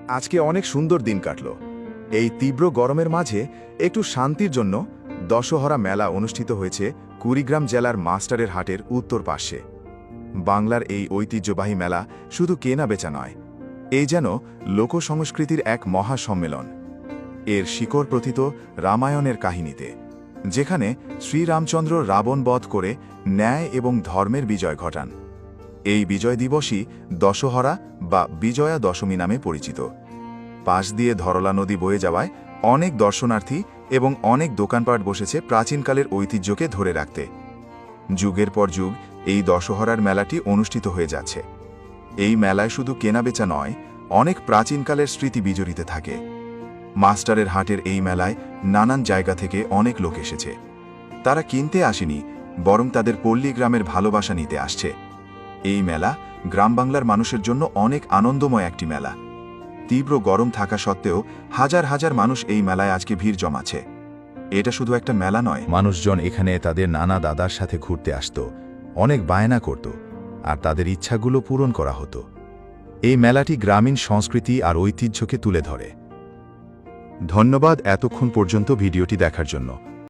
আজকে অনেক সুন্দর দিন কাটল। এই তীব্র গরমের মাঝে একটু শান্তির জন্য দশহরা মেলা অনুষ্ঠিত হয়েছে কুড়িগ্রাম জেলার মাস্টারের হাটের উত্তর পার্শ্বে। বাংলার এই ঐতিহ্যবাহী মেলা শুধু কেনা বেচা নয়, এই যেন লোকসংস্কৃতির এক মহা সম্মেলন। এর শিকড় প্রথিত রামায়ণের কাহিনীতে, যেখানে শ্রীরামচন্দ্র রাবণ বধ করে ন্যায় এবং ধর্মের বিজয় ঘটান। এই বিজয় দিবসই দশহরা বা বিজয়া দশমী নামে পরিচিত। পাশ দিয়ে ধরলা নদী বয়ে যাওয়ায় অনেক দর্শনার্থী এবং অনেক দোকানপাট বসেছে প্রাচীনকালের ঐতিহ্যকে ধরে রাখতে। যুগের পর যুগ এই দশহরার মেলাটি অনুষ্ঠিত হয়ে যাচ্ছে। এই মেলায় শুধু কেনাবেচা নয়, অনেক প্রাচীনকালের স্মৃতি বিজড়িত থাকে। মাস্টারের হাটের এই মেলায় নানান জায়গা থেকে অনেক লোক এসেছে। তারা কিনতে আসেনি, বরং তাদের পল্লী গ্রামের ভালোবাসা নিতে আসছে। এই মেলা গ্রাম বাংলার মানুষের জন্য অনেক আনন্দময় একটি মেলা। তীব্র গরম থাকা সত্ত্বেও হাজার হাজার মানুষ এই মেলায় আজকে ভিড় জমাচ্ছে। এটা শুধু একটা মেলা নয়, মানুষজন এখানে তাদের নানা দাদার সাথে ঘুরতে আসত, অনেক বায়না করত, আর তাদের ইচ্ছাগুলো পূরণ করা হতো। এই মেলাটি গ্রামীণ সংস্কৃতি আর ঐতিহ্যকে তুলে ধরে। ধন্যবাদ এতক্ষণ পর্যন্ত ভিডিওটি দেখার জন্য।